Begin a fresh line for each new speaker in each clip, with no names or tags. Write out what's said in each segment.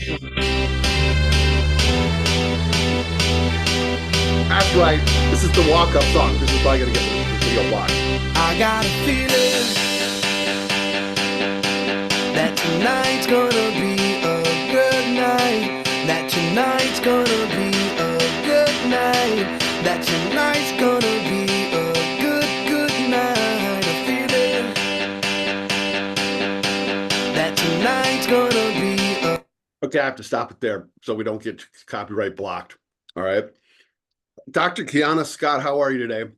That's right. This is the walk-up song. This is probably going to get the video blocked.
I got a feeling that tonight's gonna be a good night. That tonight's gonna be a good night. That tonight's gonna be a good night. A feeling that tonight's gonna be a...
Okay, I have to stop it there so we don't get copyright blocked. All right. Dr. Kiana Scott, how are you today?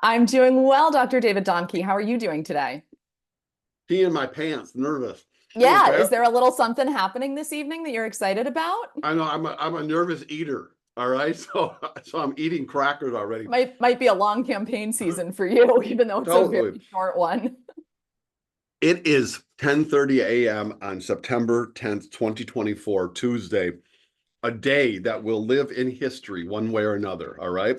I'm doing well, Dr. David Donkey. How are you doing today?
Peeing my pants, nervous.
Yeah, is there a little something happening this evening that you're excited about?
I know I'm a nervous eater. All right, so I'm eating crackers already.
Might be a long campaign season for you, even though it's a very short one.
It is 10:30 a.m. on September 10th, 2024, Tuesday, a day that will live in history one way or another. All right,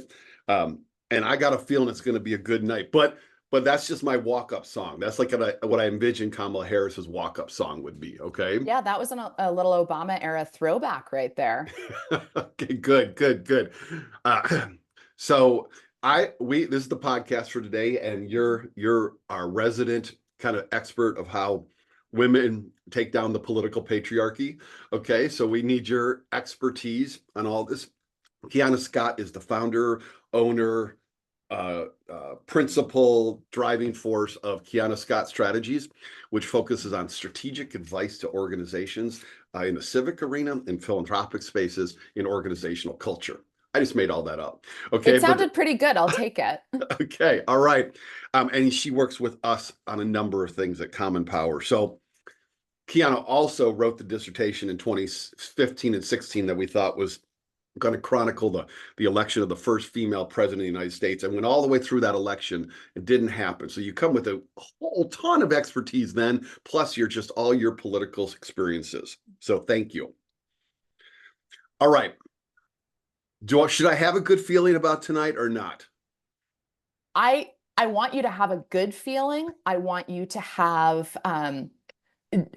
and I got a feeling it's going to be a good night, but that's just my walk-up song. That's like what I envision Kamala Harris's walk-up song would be. Okay.
Yeah, that was a little Obama era throwback right there.
Okay, good. So this is the podcast for today, and you're our resident kind of expert of how women take down the political patriarchy. Okay, so we need your expertise on all this. Kiana Scott is the founder, owner, principal driving force of Kiana Scott Strategies, which focuses on strategic advice to organizations in the civic arena, in philanthropic spaces, in organizational culture. I just made all that up. Okay.
It sounded pretty good. I'll take it.
Okay. All right. And she works with us on a number of things at Common Power. So Kiana also wrote the dissertation in 2015 and 16 that we thought was going to chronicle the election of the first female president of the United States, and went all the way through that election. It didn't happen. So you come with a whole ton of expertise then, plus all your political experiences. So thank you. All right. Should I have a good feeling about tonight or not?
I want you to have a good feeling. I want you to have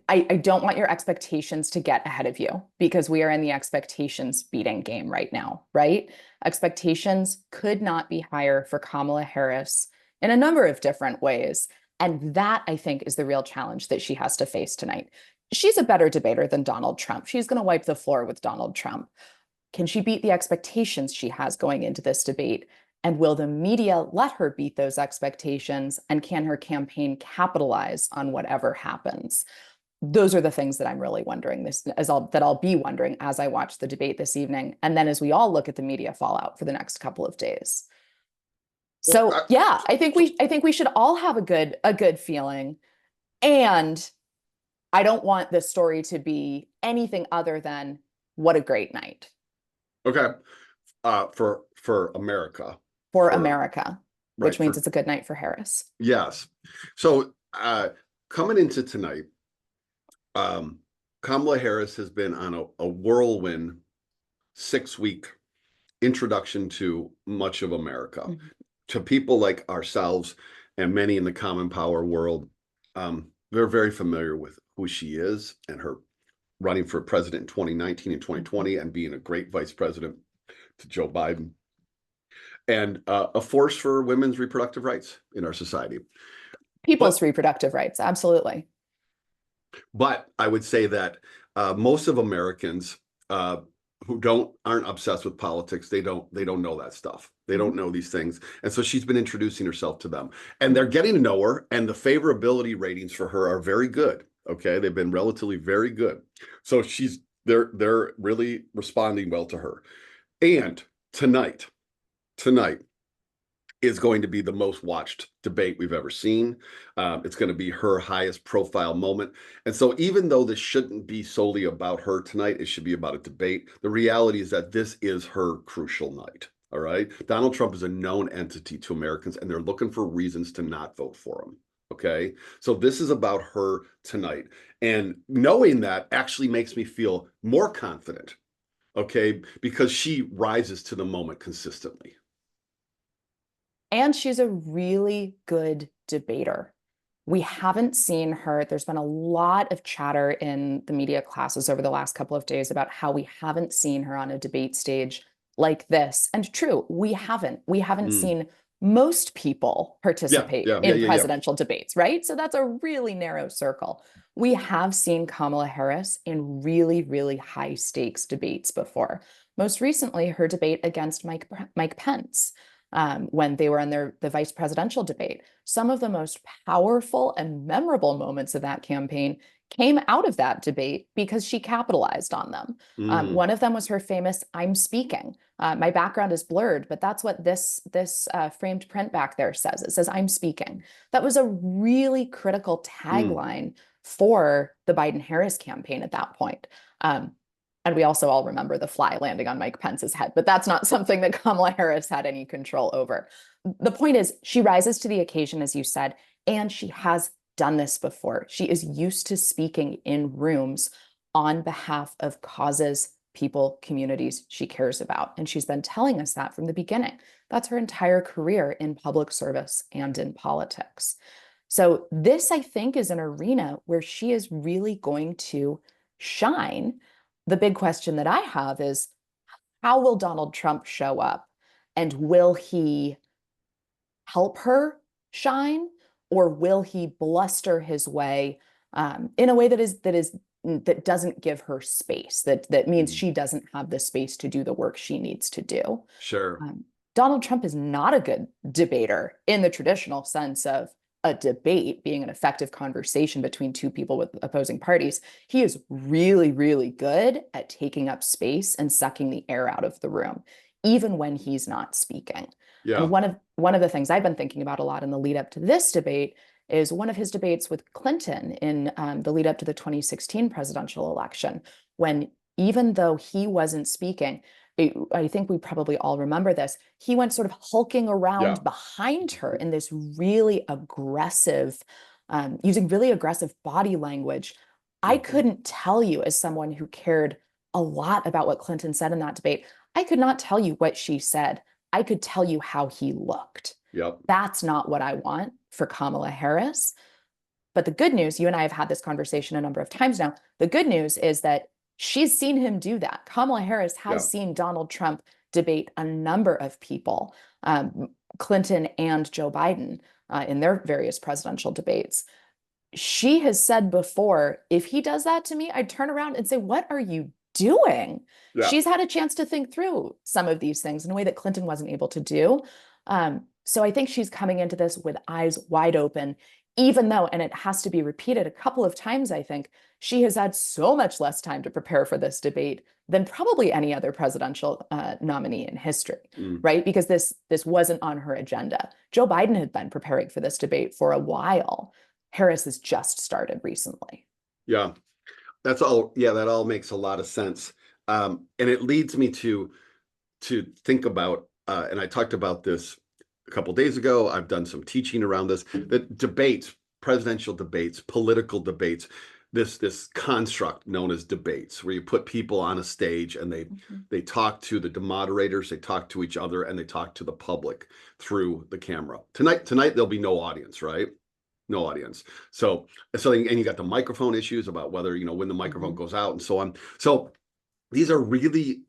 I don't want your expectations to get ahead of you, because we are in the expectations beating game right now, right? Expectations could not be higher for Kamala Harris in a number of different ways. And that, I think, is the real challenge that she has to face tonight. She's a better debater than Donald Trump. She's going to wipe the floor with Donald Trump. Can she beat the expectations she has going into this debate? And will the media let her beat those expectations? And can her campaign capitalize on whatever happens? Those are the things that I'm really wondering that I'll be wondering as I watch the debate this evening. And then as we all look at the media fallout for the next couple of days. So yeah, I think we should all have a good feeling. And I don't want this story to be anything other than what a great night.
Okay. For America.
For America, which
right,
means it's a good night for Harris.
Yes. So coming into tonight, Kamala Harris has been on a whirlwind 6-week introduction to much of America. Mm-hmm. To people like ourselves and many in the Common Power world, they're very familiar with who she is and her running for president in 2019 and 2020 and being a great vice president to Joe Biden, and a force for women's reproductive rights in our society.
People's reproductive rights, absolutely.
But I would say that most of Americans who aren't obsessed with politics, they don't know that stuff. They don't know these things. And so she's been introducing herself to them. And they're getting to know her, and the favorability ratings for her are very good. Okay. They've been relatively very good. So they're really responding well to her. And tonight is going to be the most watched debate we've ever seen. It's going to be her highest profile moment. And so even though this shouldn't be solely about her tonight, it should be about a debate. The reality is that this is her crucial night. All right. Donald Trump is a known entity to Americans, and they're looking for reasons to not vote for him. Okay. So this is about her tonight. And knowing that actually makes me feel more confident. Okay. Because she rises to the moment consistently.
And she's a really good debater. We haven't seen her. There's been a lot of chatter in the media classes over the last couple of days about how we haven't seen her on a debate stage like this. And true, we haven't. We haven't seen most people participate in presidential debates, right? So that's a really narrow circle. We have seen Kamala Harris in really, really high stakes debates before. Most recently, her debate against Mike Pence. When they were in the vice presidential debate. Some of the most powerful and memorable moments of that campaign came out of that debate because she capitalized on them. One of them was her famous "I'm speaking." My background is blurred, but that's what this framed print back there says. It says "I'm speaking." That was a really critical tagline for the Biden-Harris campaign at that point. And we also all remember the fly landing on Mike Pence's head, but that's not something that Kamala Harris had any control over. The point is, she rises to the occasion, as you said, and she has done this before. She is used to speaking in rooms on behalf of causes, people, communities she cares about. And she's been telling us that from the beginning. That's her entire career in public service and in politics. So this, I think, is an arena where she is really going to shine. The big question that I have is, how will Donald Trump show up? And will he help her shine, or will he bluster his way in a way that doesn't give her space, that means she doesn't have the space to do the work she needs to do?
Sure.
Donald Trump is not a good debater in the traditional sense of a debate being an effective conversation between two people with opposing parties. He is really, really good at taking up space and sucking the air out of the room, even when he's not speaking.
Yeah.
And one of the things I've been thinking about a lot in the lead up to this debate is one of his debates with Clinton in the lead up to the 2016 presidential election, when even though he wasn't speaking, I think we probably all remember this, he went sort of hulking around behind her in this really aggressive, using really aggressive body language. I couldn't tell you, as someone who cared a lot about what Clinton said in that debate, I could not tell you what she said. I could tell you how he looked.
Yep.
That's not what I want for Kamala Harris. But the good news, you and I have had this conversation a number of times now. The good news is that she's seen him do that. Kamala Harris has seen Donald Trump debate a number of people, Clinton and Joe Biden, in their various presidential debates. She has said before, if he does that to me, I'd turn around and say, "What are you doing?"
Yeah.
She's had a chance to think through some of these things in a way that Clinton wasn't able to do. So I think she's coming into this with eyes wide open, even though, and it has to be repeated a couple of times, I think, she has had so much less time to prepare for this debate than probably any other presidential nominee in history, right? Because this wasn't on her agenda. Joe Biden had been preparing for this debate for a while. Harris has just started recently.
Yeah, that's all. Yeah, that all makes a lot of sense. And it leads me to think about, and I talked about this a couple of days ago. I've done some teaching around this, that debates, presidential debates, political debates, this construct known as debates, where you put people on a stage and they talk to the moderators, they talk to each other, and they talk to the public through the camera. Tonight there'll be no audience, right? No audience. So and you got the microphone issues about whether, when the microphone goes out and so on. So these are really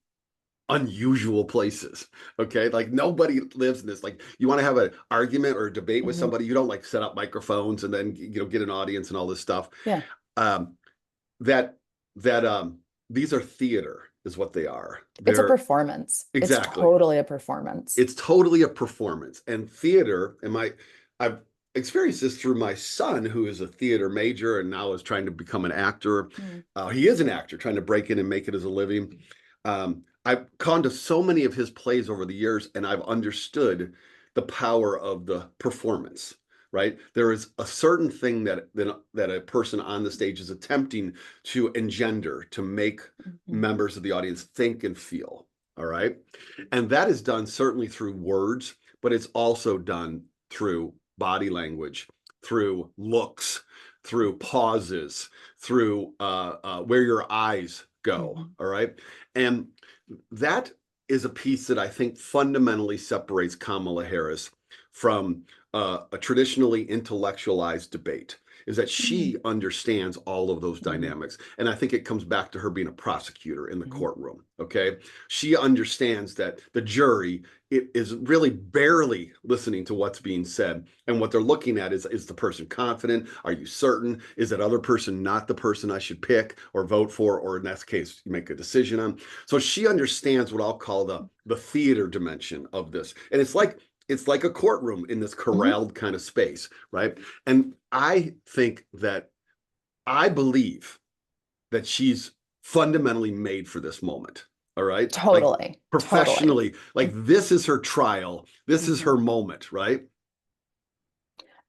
unusual places. Okay. Like, nobody lives in this. Like, you want to have an argument or a debate with somebody, you don't like set up microphones and then, get an audience and all this stuff.
Yeah.
These are theater is what they are.
It's a performance.
Exactly.
It's totally a performance.
It's totally a performance. And theater, I've experienced this through my son, who is a theater major and now is trying to become an actor. He is an actor trying to break in and make it as a living. I've gone to so many of his plays over the years, and I've understood the power of the performance, right? There is a certain thing that a person on the stage is attempting to engender, to make members of the audience think and feel, all right? And that is done certainly through words, but it's also done through body language, through looks, through pauses, through where your eyes go, all right? And that is a piece that I think fundamentally separates Kamala Harris from a traditionally intellectualized debate, is that she understands all of those dynamics. And I think it comes back to her being a prosecutor in the courtroom. Okay. She understands that the jury is really barely listening to what's being said. And what they're looking at is the person confident? Are you certain? Is that other person not the person I should pick or vote for? Or in that case, you make a decision on. So she understands what I'll call the theater dimension of this. And it's like a courtroom in this corralled kind of space, right? And I believe that she's fundamentally made for this moment. All right.
Totally.
Like professionally, like this is her trial. This is her moment, right?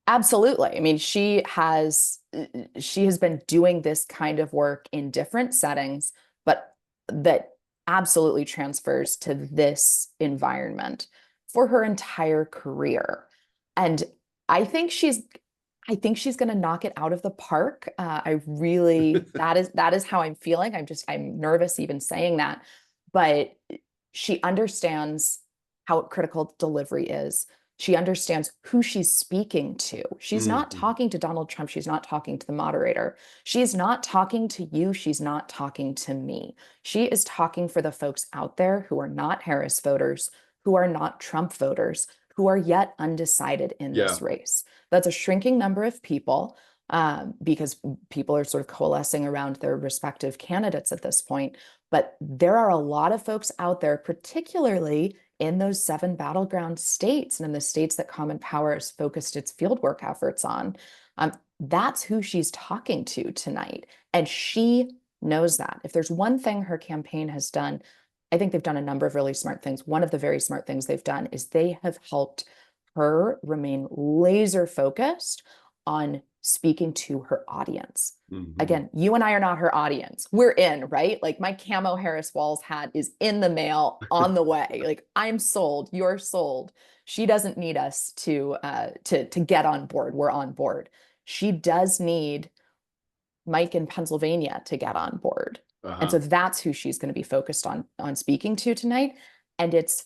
Absolutely. I mean, she has been doing this kind of work in different settings, but that absolutely transfers to this environment for her entire career. And I think she's going to knock it out of the park. I really, that is how I'm feeling. I'm nervous even saying that, but she understands how critical delivery is. She understands who she's speaking to. She's not talking to Donald Trump. She's not talking to the moderator. She's not talking to you. She's not talking to me. She is talking for the folks out there who are not Harris voters, who are not Trump voters, who are yet undecided in this race. That's a shrinking number of people, because people are sort of coalescing around their respective candidates at this point. But there are a lot of folks out there, particularly in those 7 battleground states and in the states that Common Power has focused its fieldwork efforts on. That's who she's talking to tonight. And she knows that. If there's one thing her campaign has done, I think they've done a number of really smart things. One of the very smart things they've done is they have helped her remain laser focused on speaking to her audience. Again, you and I are not her audience. We're in, right? Like my camo Harris Walls hat is in the mail on the way. Like I'm sold, you're sold. She doesn't need us to get on board. We're on board. She does need Mike in Pennsylvania to get on board. And so that's who she's going to be focused on speaking to tonight. And it's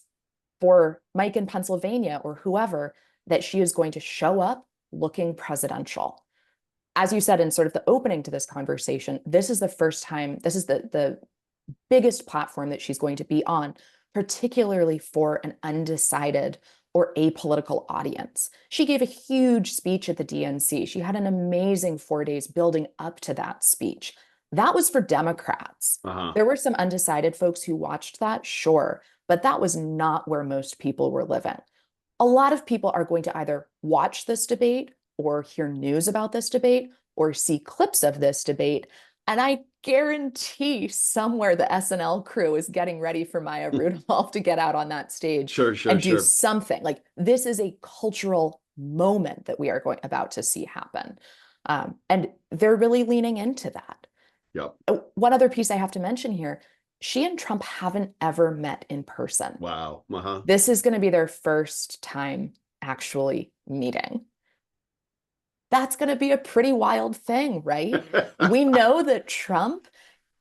for Mike in Pennsylvania or whoever that she is going to show up looking presidential. As you said in sort of the opening to this conversation, this is the first time, this is the biggest platform that she's going to be on, particularly for an undecided or apolitical audience. She gave a huge speech at the DNC. She had an amazing 4 days building up to that speech. That was for Democrats. There were some undecided folks who watched that, sure, but that was not where most people were living. A lot of people are going to either watch this debate or hear news about this debate or see clips of this debate. And I guarantee somewhere the SNL crew is getting ready for Maya Rudolph to get out on that stage and do something. Like this is a cultural moment that we are about to see happen. And they're really leaning into that. One other piece I have to mention here, she and Trump haven't ever met in person.
Wow.
This is going to be their first time actually meeting. That's going to be a pretty wild thing, right? We know that Trump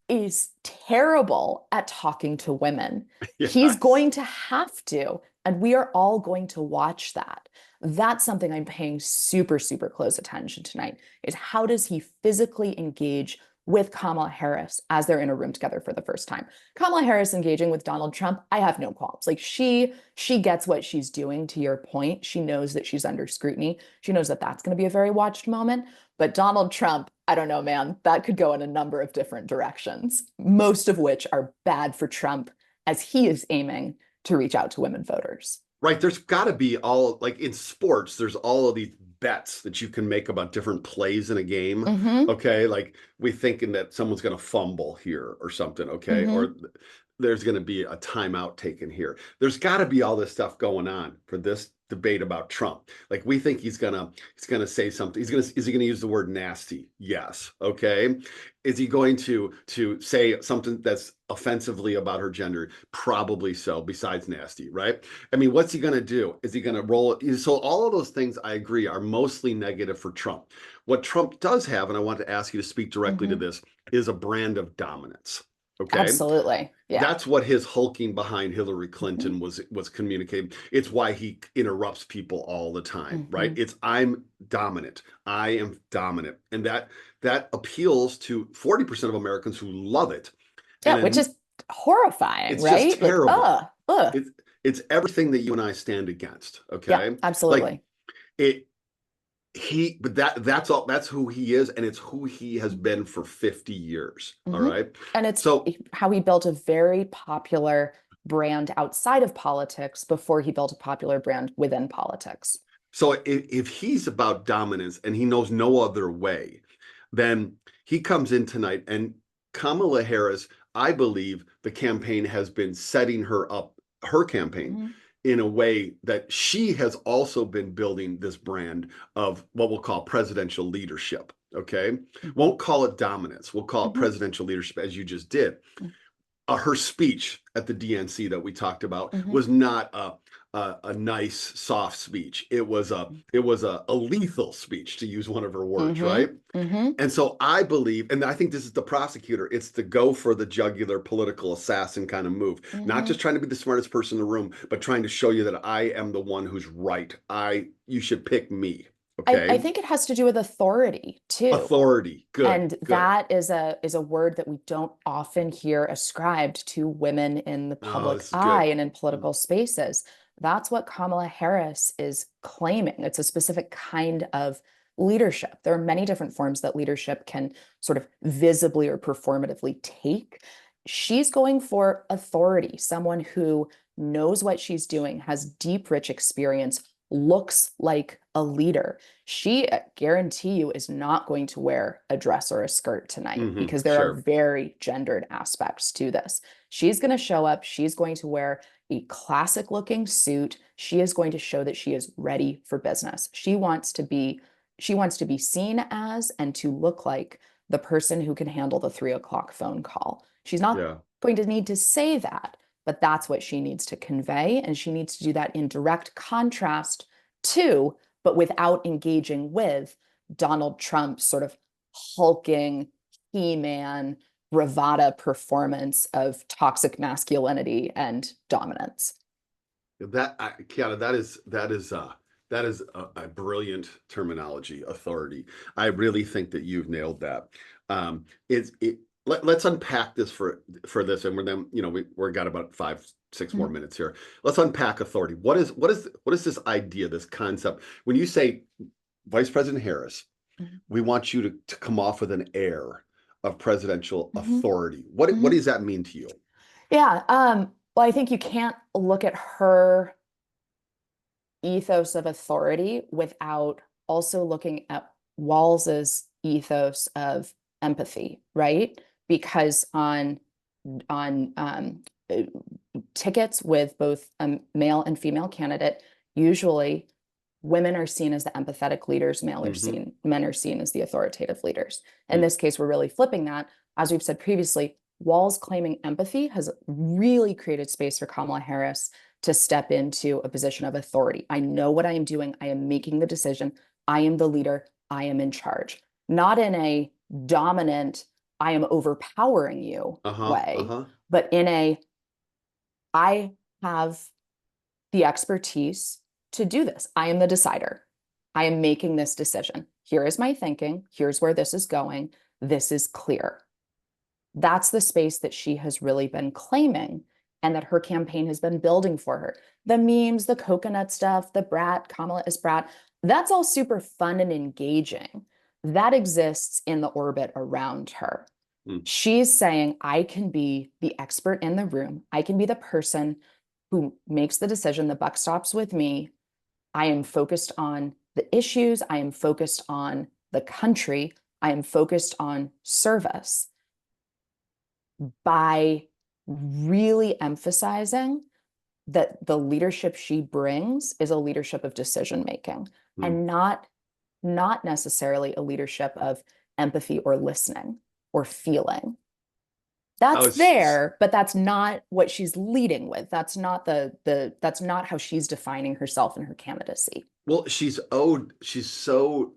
is terrible at talking to women. He's going to have to, and we are all going to watch that. That's something I'm paying super, super close attention tonight, is how does he physically engage with Kamala Harris as they're in a room together for the first time. Kamala Harris engaging with Donald Trump, I have no qualms. Like she gets what she's doing, to your point. She knows that she's under scrutiny. She knows that that's going to be a very watched moment. But Donald Trump, I don't know, man, that could go in a number of different directions, most of which are bad for Trump as he is aiming to reach out to women voters.
Right. There's got to be all, like in sports, there's all of these bets that you can make about different plays in a game. Okay. Like we thinking that someone's going to fumble here or something. Okay. Or there's going to be a timeout taken here. There's got to be all this stuff going on for this debate about Trump. Like we think he's gonna say something. Is he gonna use the word nasty? Yes. Okay. Is he going to say something that's offensively about her gender? Probably so, besides nasty, right? I mean, what's he gonna do? Is he gonna roll it? So all of those things, I agree, are mostly negative for Trump. What Trump does have, and I want to ask you to speak directly to this, is a brand of dominance. Okay.
Absolutely. Yeah.
That's what his hulking behind Hillary Clinton was communicating. It's why he interrupts people all the time, right? It's I'm dominant. I am dominant. And that appeals to 40% of Americans who love it.
Yeah,
And
which is horrifying,
it's just
right? Like,
terrible.
ugh.
It's everything that you and I stand against.
Yeah,
Okay.
absolutely.
Like but that's all, that's who he is, and it's who he has been for 50 years. All right.
And it's
So
how he built a very popular brand outside of politics before he built a popular brand within politics.
So if he's about dominance and he knows no other way, then he comes in tonight, and Kamala Harris, I believe the campaign has been setting her up, her campaign, in a way that she has also been building this brand of what we'll call presidential leadership. Okay. Won't call it dominance. We'll call it presidential leadership, as you just did. Her speech at the DNC that we talked about was not a nice soft speech. It was a lethal speech, to use one of her words, right? And so I believe, and I think this is the prosecutor, it's the go for the jugular political assassin kind of move. Not just trying to be the smartest person in the room, but trying to show you that I am the one who's right. You should pick me. Okay.
I think it has to do with authority too.
Authority. Good.
And that is a word that we don't often hear ascribed to women in the public eye and in political spaces. That's what Kamala Harris is claiming. It's a specific kind of leadership. There are many different forms that leadership can sort of visibly or performatively take. She's going for authority, someone who knows what she's doing, has deep, rich experience, looks like a leader. She, I guarantee you, is not going to wear a dress or a skirt tonight because there are very gendered aspects to this. She's going to show up. She's going to wear a classic looking suit. She is going to show that she is ready for business. She wants to be seen as and to look like the person who can handle the 3 o'clock phone call. She's not going to need to say that, but that's what she needs to convey. And she needs to do that in direct contrast to, but without engaging with, Donald Trump's sort of hulking He-Man bravada performance of toxic masculinity and dominance.
Kiana, that is a brilliant terminology, authority. I really think that you've nailed that. Let's unpack this for this, and we're got about 5-6 more minutes here. Let's unpack authority. What is this idea, this concept? When you say Vice President Harris, we want you to come off with an air of presidential authority. What does that mean to you?
Yeah. Well, I think you can't look at her ethos of authority without also looking at Walls's ethos of empathy, right? Because on tickets with both a male and female candidate, usually women are seen as the empathetic leaders, men are seen as the authoritative leaders. In this case, we're really flipping that. As we've said previously, Walls claiming empathy has really created space for Kamala Harris to step into a position of authority. I know what I am doing. I am making the decision. I am the leader. I am in charge. Not in a dominant, I am overpowering you way, but in a, I have the expertise to do this. I am the decider. I am making this decision. Here is my thinking. Here's where this is going. This is clear. That's the space that she has really been claiming and that her campaign has been building for her. The memes, the coconut stuff, the brat, Kamala is brat, that's all super fun and engaging. That exists in the orbit around her. She's saying, I can be the expert in the room. I can be the person who makes the decision. The buck stops with me. I am focused on the issues. I am focused on the country. I am focused on service. By really emphasizing that the leadership she brings is a leadership of decision making and not necessarily a leadership of empathy or listening or feeling. That's there, but that's not what she's leading with. That's not that's not how she's defining herself and her candidacy.
Well, she's so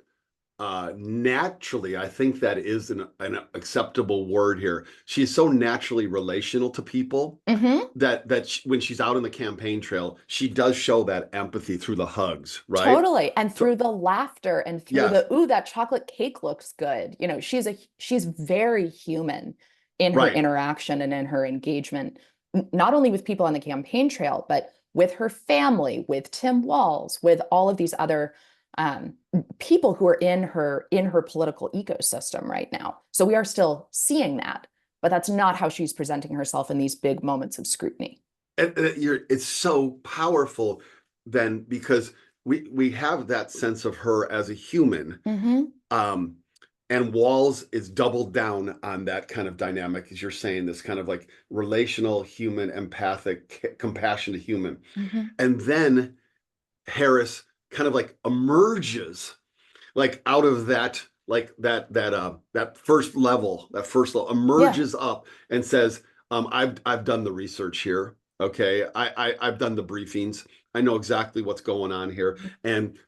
naturally, I think that is an acceptable word here. She's so naturally relational to people that when she's out on the campaign trail, she does show that empathy through the hugs, right?
Totally. And
So
through the laughter and through
yes,
the, ooh, that chocolate cake looks good. You know, she's very human in her
right.
interaction and in her engagement, not only with people on the campaign trail, but with her family, with Tim Walz, with all of these other people who are in her political ecosystem right now. So we are still seeing that, but that's not how she's presenting herself in these big moments of scrutiny.
It's so powerful then because we have that sense of her as a human. Um, and Walls is doubled down on that kind of dynamic, as you're saying, this kind of like relational, human, empathic, compassionate human. And then Harris kind of like emerges like out of that, like that first level
Yeah.
emerges up and says, I've done the research here. Okay, I've done the briefings. I know exactly what's going on here. And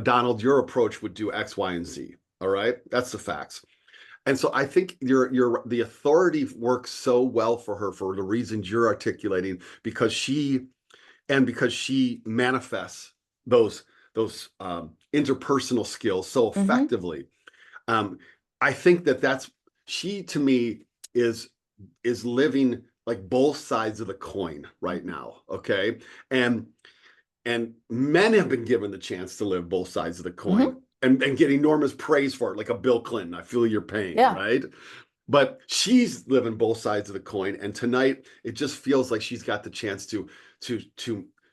Donald, your approach would do X, Y, and Z. All right, that's the facts. And so I think the authority works so well for her for the reasons you're articulating because she manifests those interpersonal skills so effectively. Um, I think that's she to me is living like both sides of the coin right now. Okay, and men have been given the chance to live both sides of the coin and get enormous praise for it, like a Bill Clinton. I feel your pain,
Yeah.
right? But she's living both sides of the coin, and tonight it just feels like she's got the chance to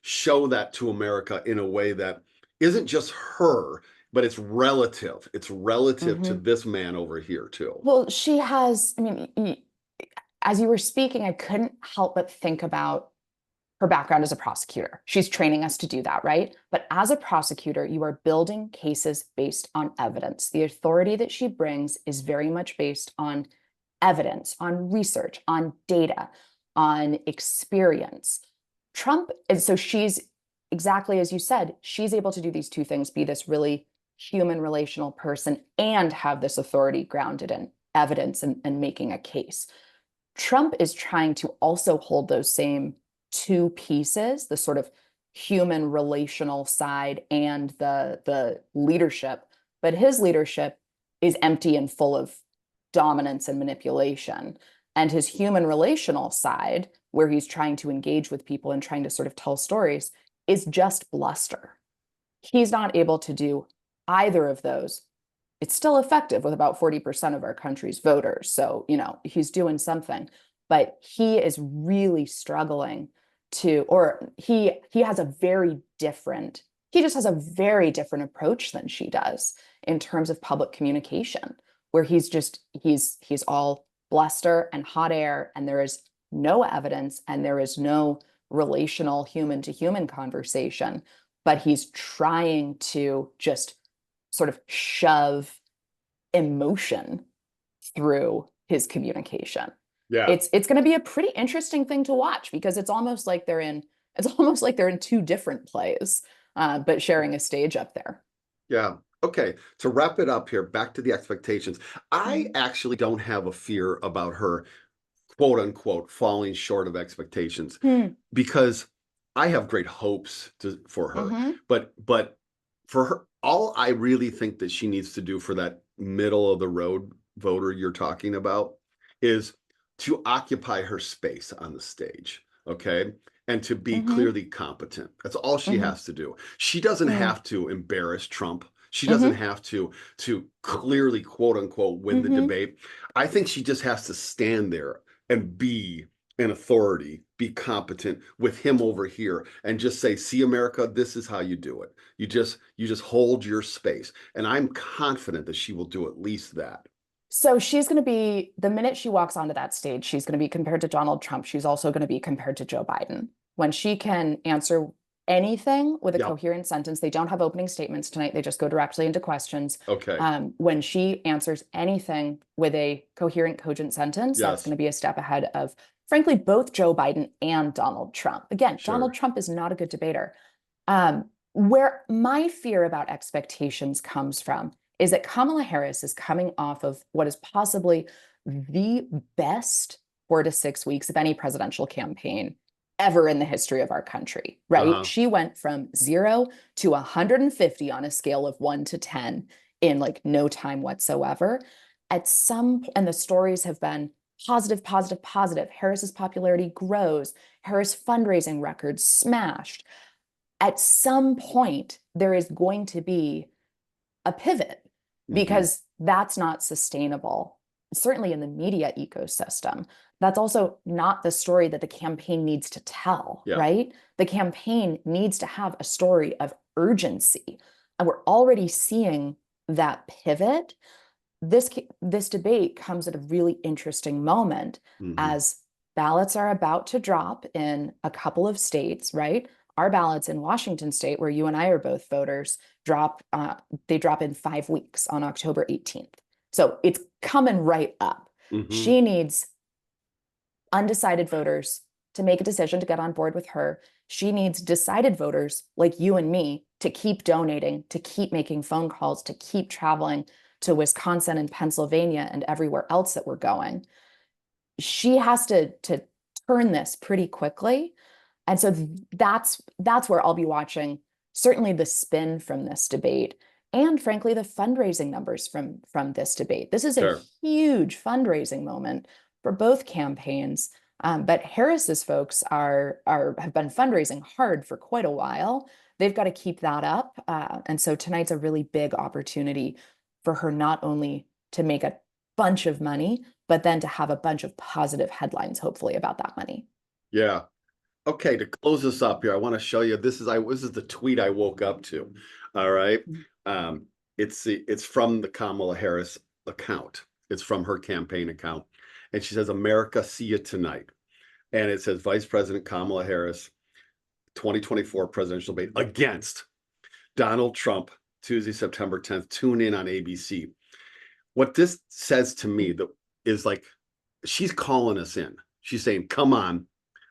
show that to America in a way that isn't just her, but it's relative. It's relative to this man over here too.
Well, she has, I mean, as you were speaking, I couldn't help but think about her background as a prosecutor. She's training us to do that, right? But as a prosecutor, you are building cases based on evidence. The authority that she brings is very much based on evidence, on research, on data, on experience. Trump, and so she's exactly as you said, she's able to do these two things, be this really human relational person and have this authority grounded in evidence and making a case. Trump is trying to also hold those same two pieces, the sort of human relational side and the leadership, but his leadership is empty and full of dominance and manipulation. And his human relational side, where he's trying to engage with people and trying to sort of tell stories, is just bluster. He's not able to do either of those. It's still effective with about 40% of our country's voters. So, you know, he's doing something, but he is really struggling to, or he has a very different, he just has a very different approach than she does in terms of public communication, where he's all bluster and hot air, and there is no evidence and there is no relational human to human conversation, but he's trying to just sort of shove emotion through his communication.
Yeah.
It's going to be a pretty interesting thing to watch because it's almost like they're in two different plays, but sharing a stage up there.
Yeah. Okay. To wrap it up here, back to the expectations. I actually don't have a fear about her, quote unquote, falling short of expectations because I have great hopes for her. But for her, all I really think that she needs to do for that middle of the road voter you're talking about is to occupy her space on the stage. Okay. And to be clearly competent. That's all she has to do. She doesn't have to embarrass Trump. She doesn't have to clearly, quote unquote, win the debate. I think she just has to stand there and be an authority, be competent with him over here, and just say, "See, America, this is how you do it. You just hold your space." And I'm confident that she will do at least that.
So she's going to be, the minute she walks onto that stage, she's going to be compared to Donald Trump. She's also going to be compared to Joe Biden. When she can answer anything with a coherent sentence, they don't have opening statements tonight. They just go directly into questions.
Okay.
When she answers anything with a coherent, cogent sentence, that's going to be a step ahead of, frankly, both Joe Biden and Donald Trump. Again, Donald Trump is not a good debater. Where my fear about expectations comes from is that Kamala Harris is coming off of what is possibly the best 4 to 6 weeks of any presidential campaign ever in the history of our country, right? She went from 0 to 150 on a scale of 1 to 10 in like no time whatsoever. And the stories have been positive, positive, positive. Harris's popularity grows. Harris fundraising records smashed. At some point, there is going to be a pivot because that's not sustainable, certainly in the media ecosystem. That's also not the story that the campaign needs to tell, right? The campaign needs to have a story of urgency. And we're already seeing that pivot. This debate comes at a really interesting moment as ballots are about to drop in a couple of states, right? Our ballots in Washington state, where you and I are both voters, they drop in 5 weeks on October 18th. So it's coming right up. She needs undecided voters to make a decision to get on board with her. She needs decided voters like you and me to keep donating, to keep making phone calls, to keep traveling to Wisconsin and Pennsylvania and everywhere else that we're going. She has to turn this pretty quickly. And so that's where I'll be watching certainly the spin from this debate and frankly the fundraising numbers from this debate. This is a huge fundraising moment for both campaigns. But Harris's folks have been fundraising hard for quite a while. They've got to keep that up. And so tonight's a really big opportunity for her not only to make a bunch of money, but then to have a bunch of positive headlines, hopefully, about that money.
Yeah. Okay, to close this up here, I want to show you, this is the tweet I woke up to. All right. It's from the Kamala Harris account. It's from her campaign account. And she says, "America, see you tonight." And it says, Vice President Kamala Harris, 2024 presidential debate against Donald Trump, Tuesday, September 10th. Tune in on ABC. What this says to me is like, she's calling us in. She's saying, come on,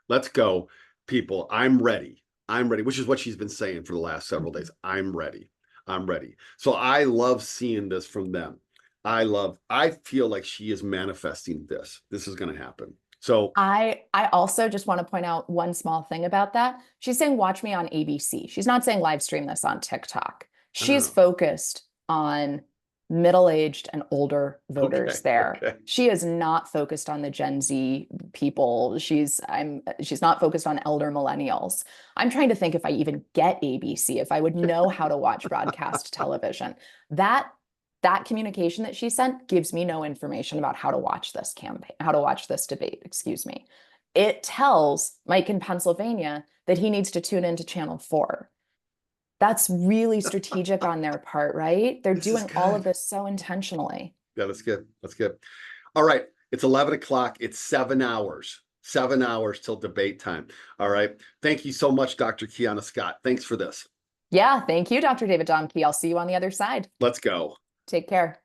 let's go, people. I'm ready. I'm ready, which is what she's been saying for the last several days. I'm ready. I'm ready. So I love seeing this from them. I feel like she is manifesting this. This is going to happen. So
I also just want to point out one small thing about that. She's saying, watch me on ABC. She's not saying live stream this on TikTok. She's focused on middle-aged and older voters there. She is not focused on the Gen Z people. She's not focused on elder millennials. I'm trying to think if I even get ABC, if I would know how to watch broadcast television. That communication that she sent gives me no information about how to watch this campaign, how to watch this debate, excuse me. It tells Mike in Pennsylvania that he needs to tune into Channel 4. That's really strategic on their part, right? They're doing all of this so intentionally.
Yeah, that's good. That's good. All right. It's 11 o'clock. It's 7 hours. 7 hours till debate time. All right. Thank you so much, Dr. Kiana Scott. Thanks for this.
Yeah, thank you, Dr. David Domke. I'll see you on the other side.
Let's go.
Take care.